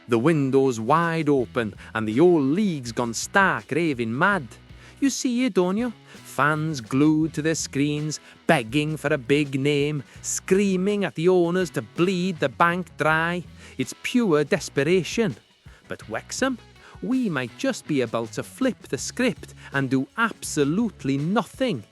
The window's wide open and the old league's gone stark raving mad. You see it, don't you? Fans glued to their screens, begging for a big name, screaming at the owners to bleed the bank dry. It's pure desperation. But Wrexham? We might just be about to flip the script and do absolutely nothing.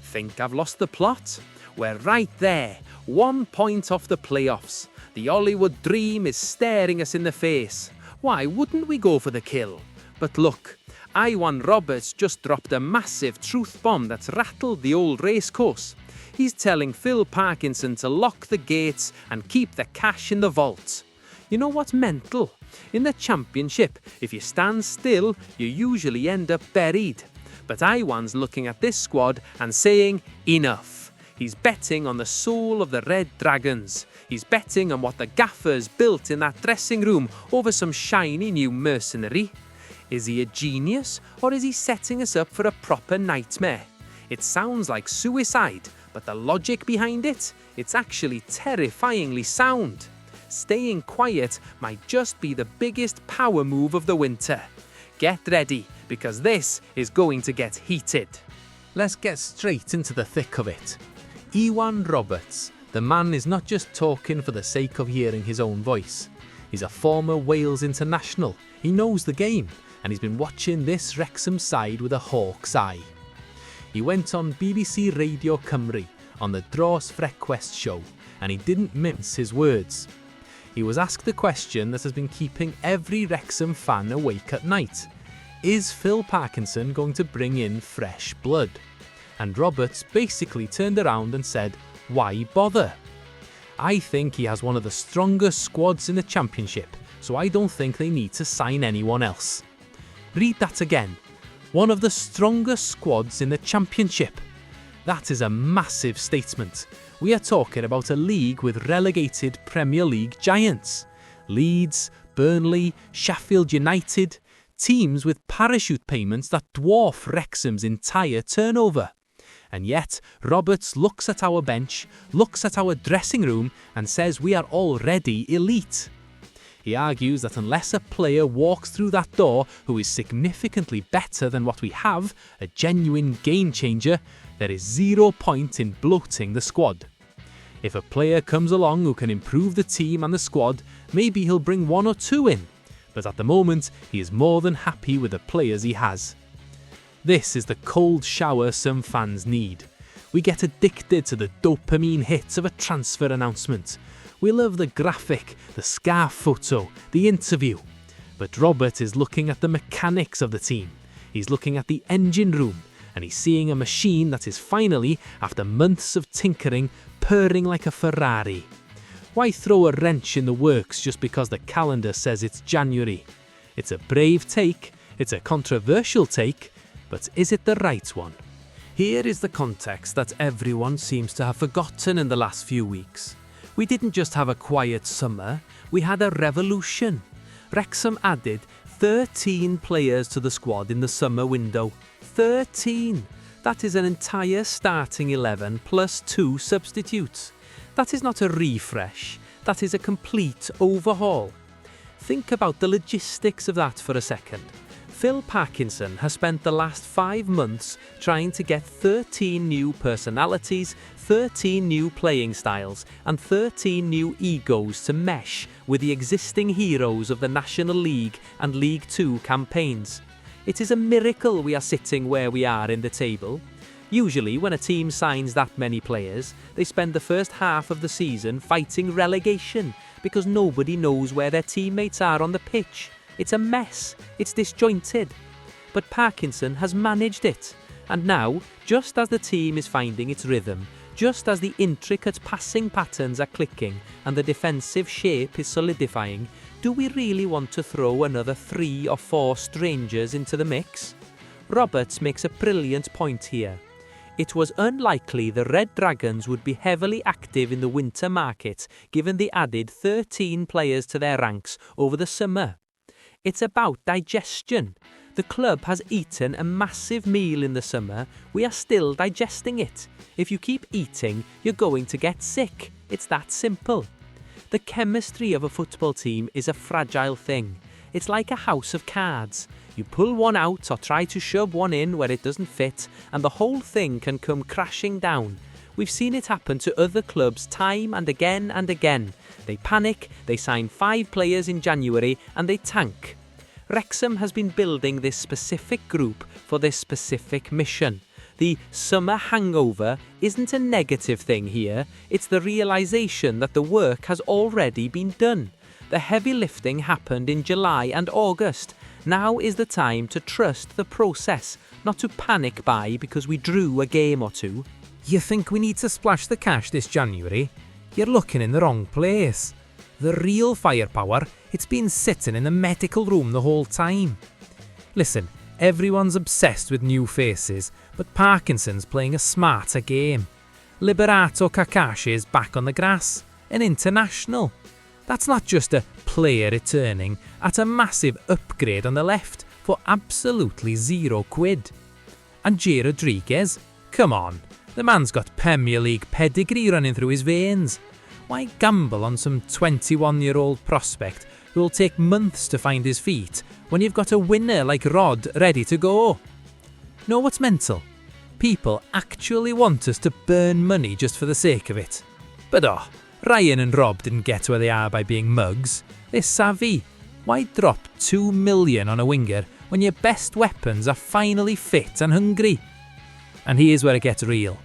Think I've lost the plot? We're right there, 1 point off the playoffs. The Hollywood dream is staring us in the face. Why wouldn't we go for the kill? But look, Iwan Roberts just dropped a massive truth bomb that's rattled the old racecourse. He's telling Phil Parkinson to lock the gates and keep the cash in the vault. You know what's mental? In the Championship, if you stand still, you usually end up buried. But Iwan's looking at this squad and saying, enough. He's betting on the soul of the Red Dragons. He's betting on what the Gaffer's built in that dressing room over some shiny new mercenary. Is he a genius, or is he setting us up for a proper nightmare? It sounds like suicide, but the logic behind it, it's actually terrifyingly sound. Staying quiet might just be the biggest power move of the winter. Get ready, because this is going to get heated. Let's get straight into the thick of it. Iwan Roberts, the man is not just talking for the sake of hearing his own voice. He's a former Wales international, he knows the game, and he's been watching this Wrexham side with a hawk's eye. He went on BBC Radio Cymru on the Racecourse show, and he didn't mince his words. He was asked the question that has been keeping every Wrexham fan awake at night. Is Phil Parkinson going to bring in fresh blood? And Roberts basically turned around and said, why bother? I think he has one of the strongest squads in the Championship, so I don't think they need to sign anyone else. Read that again. One of the strongest squads in the Championship. That is a massive statement. We are talking about a league with relegated Premier League giants. Leeds, Burnley, Sheffield United, teams with parachute payments that dwarf Wrexham's entire turnover. And yet, Roberts looks at our bench, looks at our dressing room and says we are already elite. He argues that unless a player walks through that door who is significantly better than what we have, a genuine game changer, there is 0 point in bloating the squad. If a player comes along who can improve the team and the squad, maybe he'll bring 1 or 2 in. But at the moment, he is more than happy with the players he has. This is the cold shower some fans need. We get addicted to the dopamine hits of a transfer announcement. We love the graphic, the scarf photo, the interview. But Robert is looking at the mechanics of the team. He's looking at the engine room, and he's seeing a machine that is finally, after months of tinkering, purring like a Ferrari. Why throw a wrench in the works just because the calendar says it's January? It's a brave take, it's a controversial take, but is it the right one? Here is the context that everyone seems to have forgotten in the last few weeks. We didn't just have a quiet summer, we had a revolution. Wrexham added 13 players to the squad in the summer window. 13! That is an entire starting 11 plus 2 substitutes. That is not a refresh, that is a complete overhaul. Think about the logistics of that for a second. Phil Parkinson has spent the last 5 months trying to get 13 new personalities, 13 new playing styles, and 13 new egos to mesh with the existing heroes of the National League and League Two campaigns. It is a miracle we are sitting where we are in the table. Usually, when a team signs that many players, they spend the first half of the season fighting relegation because nobody knows where their teammates are on the pitch. It's a mess. It's disjointed. But Parkinson has managed it. And now, just as the team is finding its rhythm, just as the intricate passing patterns are clicking and the defensive shape is solidifying, do we really want to throw another 3 or 4 strangers into the mix? Roberts makes a brilliant point here. It was unlikely the Red Dragons would be heavily active in the winter market given the added 13 players to their ranks over the summer. It's about digestion. The club has eaten a massive meal in the summer. We are still digesting it. If you keep eating, you're going to get sick. It's that simple. The chemistry of a football team is a fragile thing. It's like a house of cards. You pull one out or try to shove one in where it doesn't fit, and the whole thing can come crashing down. We've seen it happen to other clubs time and again and again. They panic, they sign 5 players in January, and they tank. Wrexham has been building this specific group for this specific mission. The summer hangover isn't a negative thing here, it's the realisation that the work has already been done. The heavy lifting happened in July and August. Now is the time to trust the process, not to panic buy because we drew a game or two. You think we need to splash the cash this January? You're looking in the wrong place. The real firepower, it's been sitting in the medical room the whole time. Listen, everyone's obsessed with new faces, but Parkinson's playing a smarter game. Liberato Kakashi is back on the grass, an international. That's not just a player returning at a massive upgrade on the left for absolutely £0. And J. Rodriguez, come on, the man's got Premier League pedigree running through his veins. Why gamble on some 21-year-old prospect who will take months to find his feet when you've got a winner like Rod ready to go? Know what's mental? People actually want us to burn money just for the sake of it. But Ryan and Rob didn't get where they are by being mugs. They're savvy. Why drop $2 million on a winger when your best weapons are finally fit and hungry? And here's where it gets real.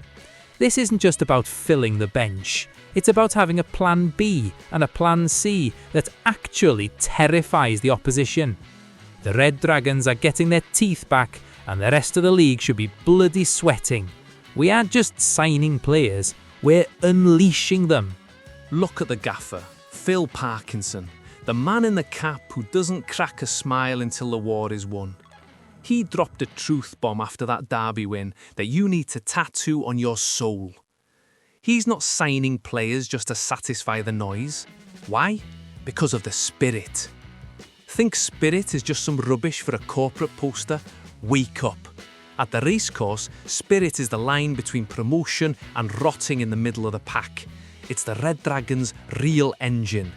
This isn't just about filling the bench. It's about having a plan B and a plan C that actually terrifies the opposition. The Red Dragons are getting their teeth back and the rest of the league should be bloody sweating. We aren't just signing players, we're unleashing them. Look at the gaffer, Phil Parkinson, the man in the cap who doesn't crack a smile until the war is won. He dropped a truth bomb after that derby win that you need to tattoo on your soul. He's not signing players just to satisfy the noise. Why? Because of the spirit. Think spirit is just some rubbish for a corporate poster? Wake up. At the Racecourse, spirit is the line between promotion and rotting in the middle of the pack. It's the Red Dragons' real engine.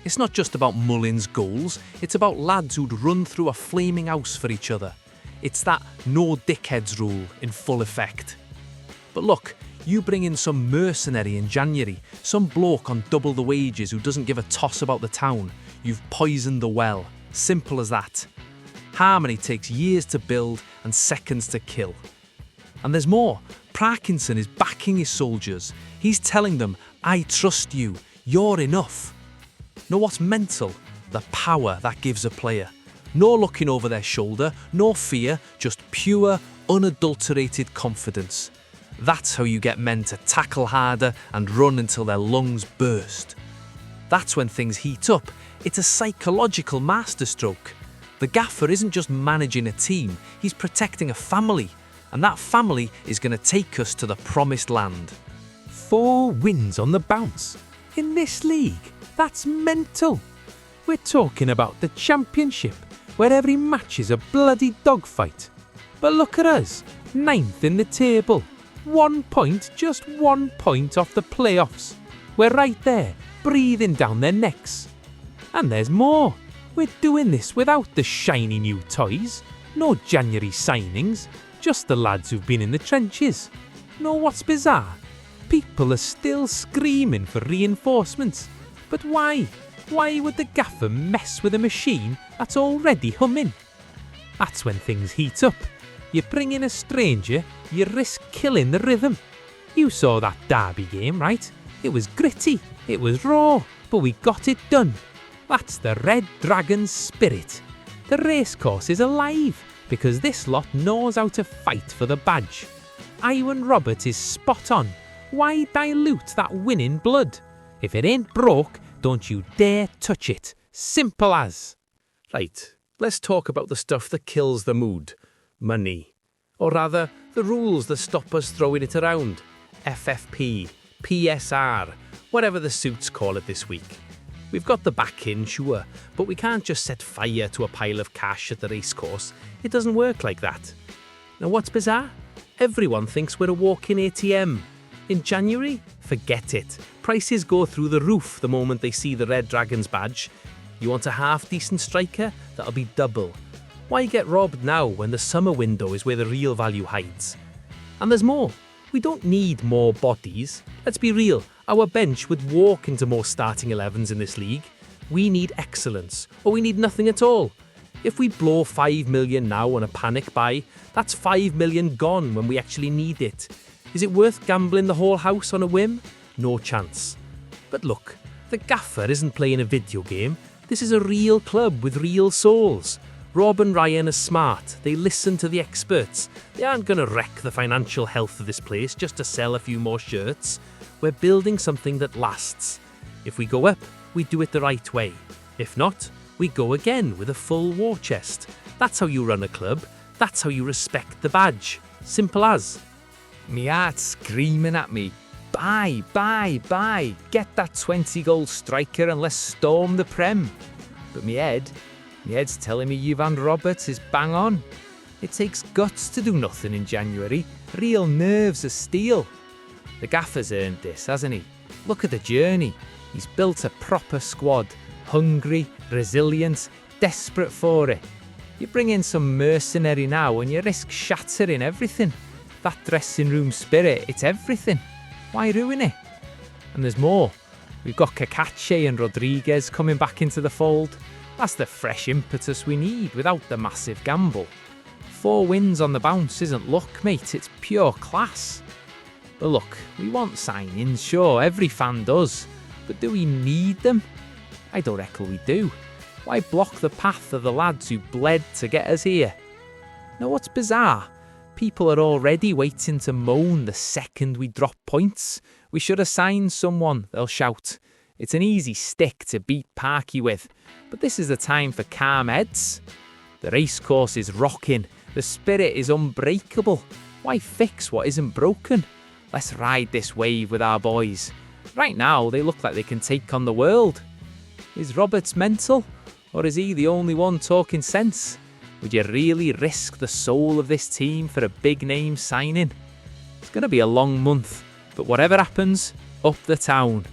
It's not just about Mullins' goals, it's about lads who'd run through a flaming house for each other. It's that no dickheads rule in full effect. But look, you bring in some mercenary in January, some bloke on double the wages who doesn't give a toss about the town. You've poisoned the well. Simple as that. Harmony takes years to build and seconds to kill. And there's more. Parkinson is backing his soldiers. He's telling them, I trust you, you're enough. Know what's mental? The power that gives a player. No looking over their shoulder, no fear, just pure, unadulterated confidence. That's how you get men to tackle harder and run until their lungs burst. That's when things heat up. It's a psychological masterstroke. The gaffer isn't just managing a team, he's protecting a family. And that family is going to take us to the promised land. 4 wins on the bounce. In this league, that's mental. We're talking about the championship, where every match is a bloody dogfight. But look at us, 9th in the table. 1 point, just 1 point off the playoffs. We're right there, breathing down their necks. And there's more. We're doing this without the shiny new toys. No January signings, just the lads who've been in the trenches. Know what's bizarre? People are still screaming for reinforcements. But why? Why would the gaffer mess with a machine that's already humming? That's when things heat up. You bring in a stranger, you risk killing the rhythm. You saw that derby game, right? It was gritty, it was raw, but we got it done. That's the Red Dragon's spirit. The racecourse is alive because this lot knows how to fight for the badge. Iwan Robert is spot on. Why dilute that winning blood? If it ain't broke, don't you dare touch it. Simple as. Right, let's talk about the stuff that kills the mood. Money. Or rather, the rules that stop us throwing it around. FFP, PSR, whatever the suits call it this week. We've got the back in, sure, but we can't just set fire to a pile of cash at the racecourse. It doesn't work like that. Now what's bizarre? Everyone thinks we're a walk-in ATM. In January, Forget it. Prices go through the roof the moment they see the Red Dragons badge. You want a half-decent striker? That'll be double. Why get robbed now when the summer window is where the real value hides? And there's more. We don't need more bodies. Let's be real, our bench would walk into more starting 11s in this league. We need excellence, or we need nothing at all. If we blow 5 million now on a panic buy, that's 5 million gone when we actually need it. Is it worth gambling the whole house on a whim? No chance. But look, the Gaffer isn't playing a video game. This is a real club with real souls. Rob and Ryan are smart. They listen to the experts. They aren't going to wreck the financial health of this place just to sell a few more shirts. We're building something that lasts. If we go up, we do it the right way. If not, we go again with a full war chest. That's how you run a club. That's how you respect the badge. Simple as. Me heart's screaming at me. Buy, buy, buy. Get that 20-goal striker and let's storm the Prem. But me head's telling me Ivan Roberts is bang on. It takes guts to do nothing in January. Real nerves of steel. The Gaffer's earned this, hasn't he? Look at the journey. He's built a proper squad. Hungry, resilient, desperate for it. You bring in some mercenary now and you risk shattering everything. That dressing room spirit, it's everything. Why ruin it? And there's more. We've got Kakache and Rodriguez coming back into the fold. That's the fresh impetus we need without the massive gamble. 4 wins on the bounce isn't luck, mate, it's pure class. But look, we want signings, sure, every fan does. But do we need them? I don't reckon we do. Why block the path of the lads who bled to get us here? Now what's bizarre? People are already waiting to moan the second we drop points. We should have signed someone, they'll shout. It's an easy stick to beat Parky with, but this is the time for calm heads. The racecourse is rocking, the spirit is unbreakable. Why fix what isn't broken? Let's ride this wave with our boys. Right now, they look like they can take on the world. Is Roberts mental? Or is he the only one talking sense? Would you really risk the soul of this team for a big name signing? It's going to be a long month, but whatever happens, up the town.